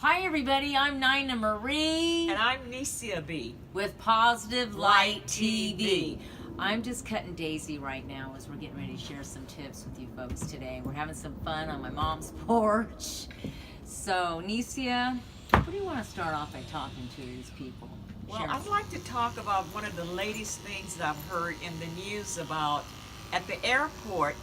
Hi everybody, I'm Nina Marie. And I'm Nisayah B. With Positive Light TV. I'm just cutting Daisy right now as we're getting ready to share some tips with you folks today. We're having some fun on my mom's porch. So, Nisayah, what do you want to start off by talking to these people? Well, I'd like to talk about one of the latest things that I've heard in the news about at the airport.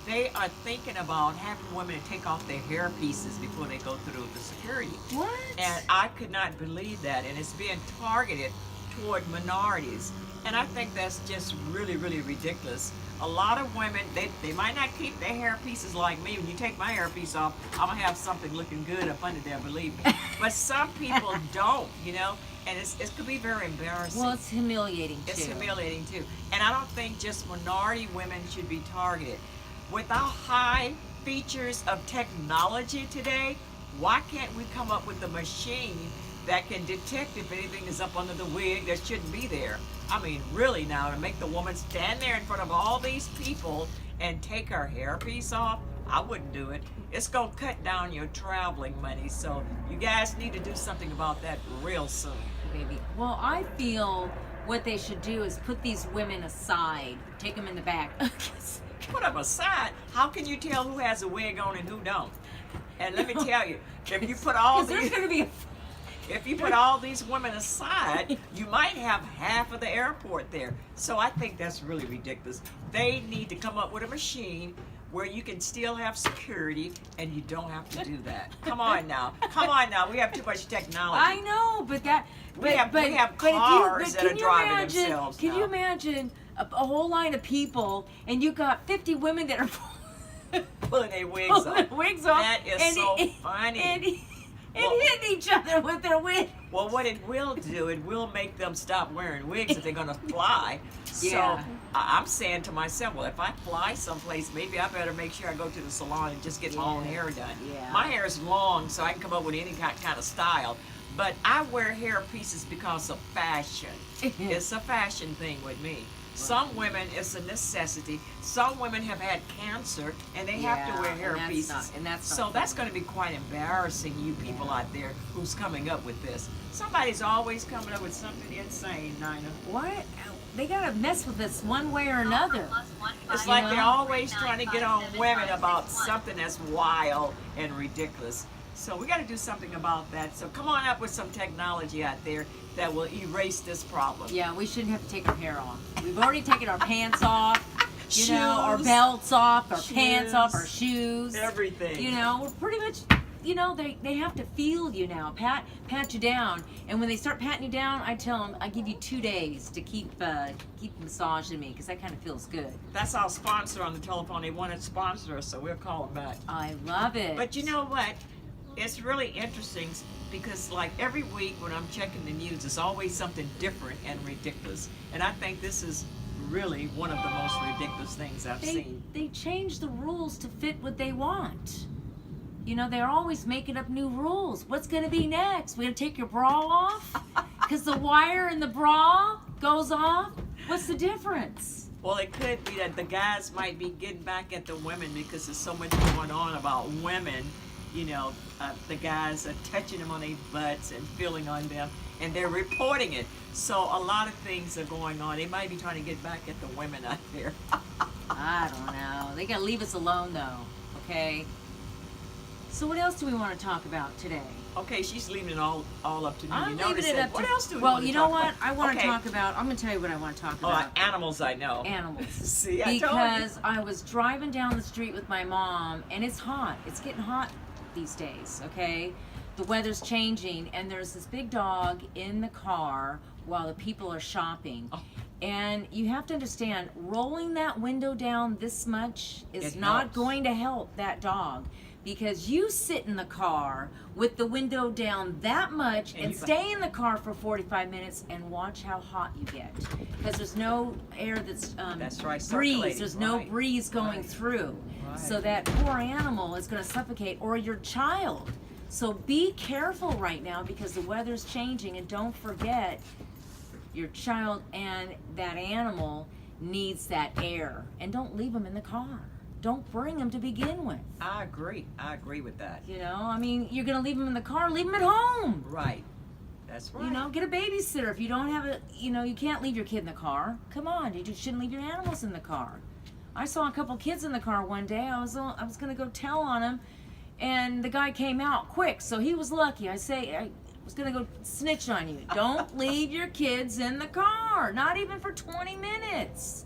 They are thinking about having women take off their hair pieces before they go through the security. What? And I could not believe that. And it's being targeted toward minorities. And I think that's just really, really ridiculous. A lot of women, they might not keep their hair pieces like me. When you take my hair piece off, I'm going to have something looking good up under there, believe me. But some people don't, you know. And it could be very embarrassing. Well, it's humiliating too. It's humiliating too. And I don't think just minority women should be targeted. With our high features of technology today, why can't we come up with a machine that can detect if anything is up under the wig that shouldn't be there? I mean, really now, to make the woman stand there in front of all these people and take her hairpiece off, I wouldn't do it. It's going to cut down your traveling money. So you guys need to do something about that real soon. Baby. Well, I feel what they should do is put these women aside, take them in the back. Put them aside. How can you tell who has a wig on and who don't? And let me tell you, if you put all these, if you put all these women aside, you might have half of the airport there. So I think that's really ridiculous. They need to come up with a machine where you can still have security and you don't have to do that. Come on now. Come on now. We have too much technology. I know, but we have cars that are driving themselves. Can you imagine a whole line of people and you got 50 women that are pulling their wigs off? That is so funny. And hitting each other with their wig. Well, what it will do, it will make them stop wearing wigs if they're going to fly. Yeah. So I'm saying to myself, well, if I fly someplace, maybe I better make sure I go to the salon and just get my own hair done. Yeah. My hair is long, so I can come up with any kind of style. But I wear hair pieces because of fashion. It's a fashion thing with me. Some women, it's a necessity. Some women have had cancer and they have to wear hair pieces. So that's going to be quite embarrassing, you people out there who's coming up with this. Somebody's always coming up with something insane, Nina. What? They got to mess with us one way or another. It's like they're always trying to get on women about something that's wild and ridiculous. So we got to do something about that. So come on up with some technology out there that will erase this problem. Yeah, we shouldn't have to take our hair off. We've already taken our pants off, you know, our belts off, our pants off, our shoes. Everything. You know, we're pretty much, you know, they have to feel you now, pat you down. And when they start patting you down, I tell them, I give you 2 days to keep massaging me because that kind of feels good. That's our sponsor on the telephone. They want to sponsor us, so we'll call them back. I love it. But you know what? It's really interesting because like every week when I'm checking the news, it's always something different and ridiculous. And I think this is really one of the most ridiculous things I've seen. They change the rules to fit what they want. You know, they're always making up new rules. What's going to be next? We're going to take your bra off? Because the wire in the bra goes off? What's the difference? Well, it could be that the guys might be getting back at the women because there's so much going on about women. You know, the guys are touching them on their butts and feeling on them, and they're reporting it. So a lot of things are going on. They might be trying to get back at the women out there. I don't know. They got to leave us alone, though, okay? So what else do we want to talk about today? Okay, she's leaving it all up to me. I'm leaving it up to... What else do we want to talk about? Well, you know what? I want to talk about... I'm going to tell you what I want to talk about. Animals, I know. Animals. See, I because told you. I was driving down the street with my mom, and it's hot. It's getting hot these days, okay? The weather's changing, and there's this big dog in the car while the people are shopping. Oh. And you have to understand, rolling that window down this much is not going to help that dog, because you sit in the car with the window down that much and stay in the car for 45 minutes and watch how hot you get, because there's no air that's breeze. There's no breeze going through. So that poor animal is going to suffocate, or your child. So be careful right now because the weather's changing, and don't forget your child and that animal needs that air, and don't leave them in the car. don't bring them to begin with. I agree. I agree with that. You know, I mean, you're gonna leave them in the car, leave them at home. Right. That's right. You know, get a babysitter. If you don't have a, you know, you can't leave your kid in the car. Come on, you just shouldn't leave your animals in the car. I saw a couple kids in the car one day. I was gonna go tell on them, and the guy came out quick, so he was lucky. I was gonna go snitch on you. Don't leave your kids in the car, not even for 20 minutes.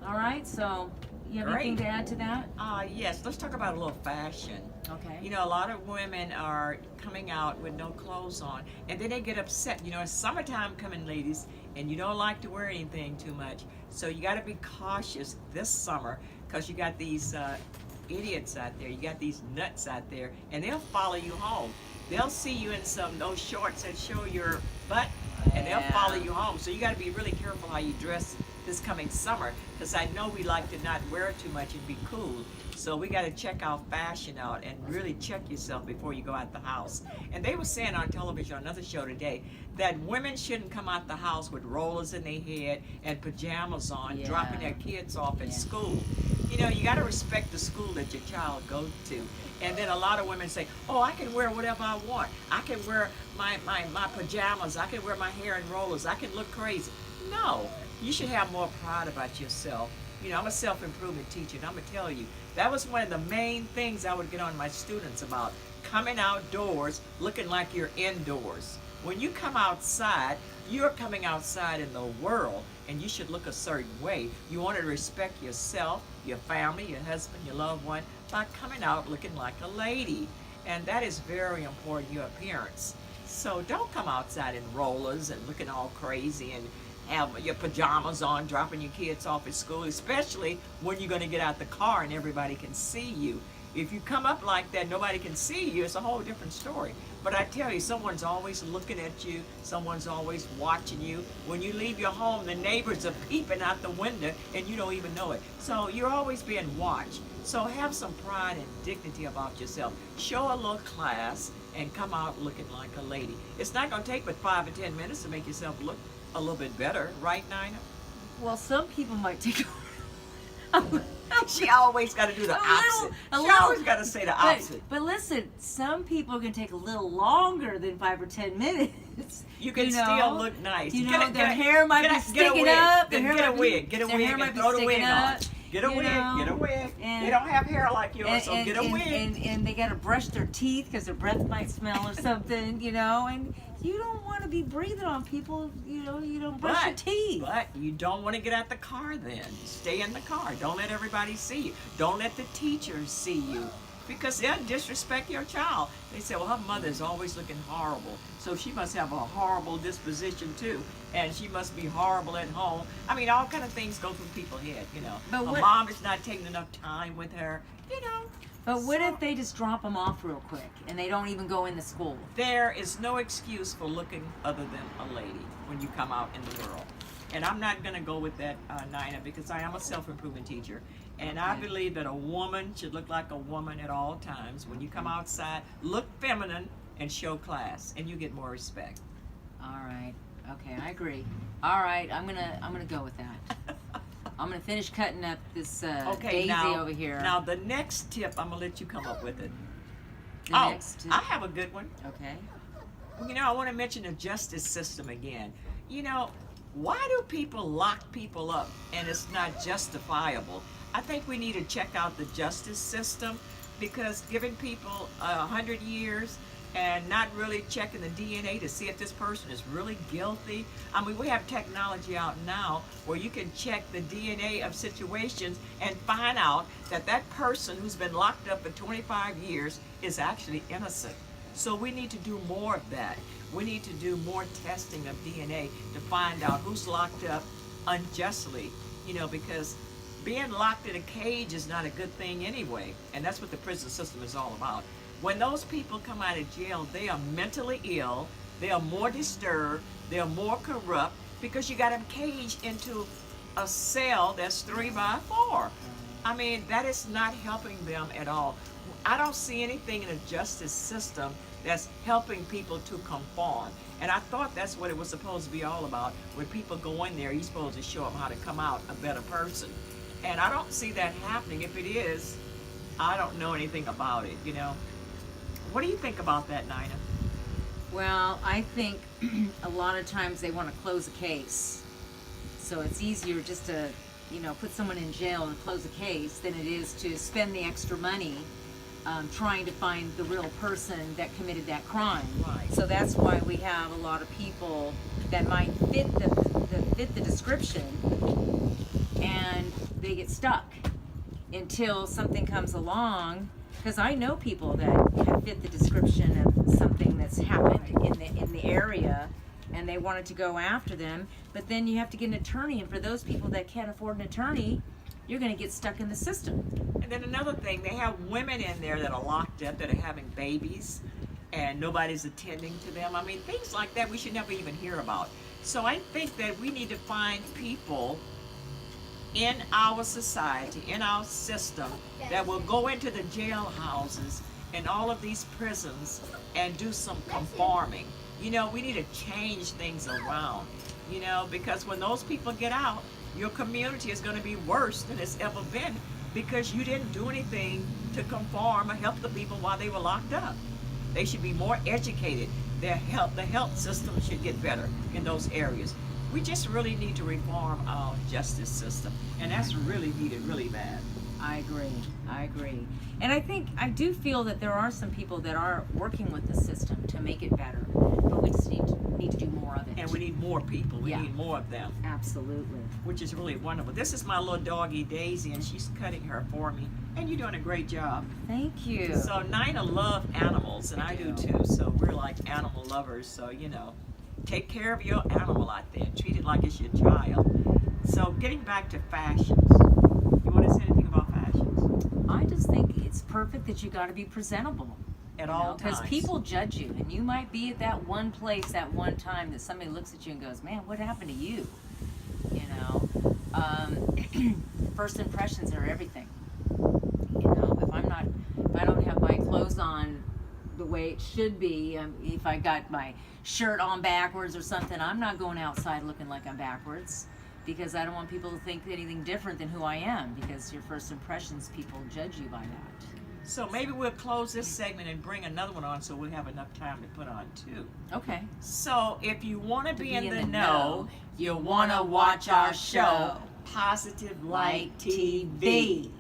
All right, so you have anything to add to that? Yes, let's talk about a little fashion. Okay. You know, a lot of women are coming out with no clothes on, and then they get upset. You know, it's summertime coming, ladies, and you don't like to wear anything too much. So you got to be cautious this summer, because you got these idiots out there, you got these nuts out there, and they'll follow you home. They'll see you in those shorts that show your butt, and they'll follow you home. So you got to be really careful how you dress this coming summer, because I know we like to not wear too much and be cool. So we got to check our fashion out and really check yourself before you go out the house. And they were saying on television, on another show today, that women shouldn't come out the house with rollers in their head and pajamas on, dropping their kids off at school. You know, you got to respect the school that your child goes to. And then a lot of women say, oh, I can wear whatever I want. I can wear my pajamas. I can wear my hair in rollers. I can look crazy. No, you should have more pride about yourself. You know, I'm a self-improvement teacher, and I'm going to tell you, that was one of the main things I would get on my students about, coming outdoors looking like you're indoors. When you come outside, you're coming outside in the world, and you should look a certain way. You want to respect yourself, your family, your husband, your loved one, by coming out looking like a lady. And that is very important, your appearance. So don't come outside in rollers and looking all crazy and have your pajamas on, dropping your kids off at school, especially when you're going to get out the car and everybody can see you. If you come up like that, nobody can see you, it's a whole different story. But I tell you, someone's always looking at you, someone's always watching you. When you leave your home, the neighbors are peeping out the window and you don't even know it. So you're always being watched. So have some pride and dignity about yourself. Show a little class and come out looking like a lady. It's not going to take but 5 or 10 minutes to make yourself look a little bit better, right, Nina? Well, some people might take She always got to do the opposite. She always got to say the opposite. But listen, some people can take a little longer than 5 or 10 minutes. You can still look nice. You know, their hair might be sticking up. Get a wig and throw the wig on. Get a wig. They don't have hair like yours, so get a wig. And they got to brush their teeth because their breath might smell or something, you know, and you don't want to be breathing on people, you know, you don't brush your teeth. But you don't want to get out the car then. Stay in the car. Don't let everybody see you. Don't let the teachers see you, because they'll disrespect your child. They say, well, her mother is always looking horrible, so she must have a horrible disposition too, and she must be horrible at home. I mean, all kind of things go through people's head, you know. Her mom is not taking enough time with her, you know. But what if they just drop them off real quick and they don't even go into school? There is no excuse for looking other than a lady when you come out in the world. And I'm not going to go with that, Nina, because I am a self-improvement teacher. And I believe that a woman should look like a woman at all times. When you come outside, look feminine and show class, and you get more respect. All right. Okay, I agree. All right, I'm gonna go with that. I'm gonna finish cutting up this daisy over here. Now the next tip, I'm gonna let you come up with it. Next tip. I have a good one. Okay. You know, I want to mention the justice system again. You know, why do people lock people up and it's not justifiable? I think we need to check out the justice system, because giving people 100 years and not really checking the DNA to see if this person is really guilty. I mean, we have technology out now where you can check the DNA of situations and find out that that person who's been locked up for 25 years is actually innocent. So we need to do more of that. We need to do more testing of DNA to find out who's locked up unjustly, you know, because being locked in a cage is not a good thing anyway, and that's what the prison system is all about. When those people come out of jail, they are mentally ill, they are more disturbed, they are more corrupt, because you got them caged into a cell that's 3 by 4. I mean, that is not helping them at all. I don't see anything in the justice system that's helping people to conform. And I thought that's what it was supposed to be all about. When people go in there, you're supposed to show them how to come out a better person. And I don't see that happening. If it is, I don't know anything about it, you know. What do you think about that, Nina? Well, I think a lot of times they want to close a case. So it's easier just to, put someone in jail and close a case than it is to spend the extra money trying to find the real person that committed that crime. Right. So that's why we have a lot of people that might fit the description, and they get stuck until something comes along. Because I know people that have fit the description of something that's happened in the area, and they wanted to go after them. But then you have to get an attorney, and for those people that can't afford an attorney, you're going to get stuck in the system. And then another thing, they have women in there that are locked up that are having babies and nobody's attending to them. I mean, things like that we should never even hear about. So I think that we need to find people in our society, in our system, that will go into the jailhouses and all of these prisons and do some conforming. We need to change things around, because when those people get out, your community is going to be worse than it's ever been because you didn't do anything to conform or help the people while they were locked up. They should be more educated. The health system should get better in those areas. We just really need to reform our justice system, and that's really needed, really bad. I agree. And I do feel that there are some people that are working with the system to make it better, but we just need to do more of it. And we need more people. We Yeah. need more of them. Absolutely. Which is really wonderful. This is my little doggy Daisy, and she's cutting her for me, and you're doing a great job. Thank you. So Nina loves animals, and I do too, so we're like animal lovers, so take care of your animal out there. Treat it like it's your child. So getting back to fashions, you want to say anything about fashions? I just think it's perfect that you got to be presentable. At all times. Because people judge you, and you might be at that one place at one time that somebody looks at you and goes, "Man, what happened to you?" First impressions are everything. If I don't have my clothes on the way it should be, if I got my shirt on backwards or something, I'm not going outside looking like I'm backwards, because I don't want people to think anything different than who I am, because your first impressions, people judge you by that. So maybe we'll close this segment and bring another one on so we'll have enough time to put on two. Okay. So if you want to be in the know, know, you want to watch our show, Positive Light TV.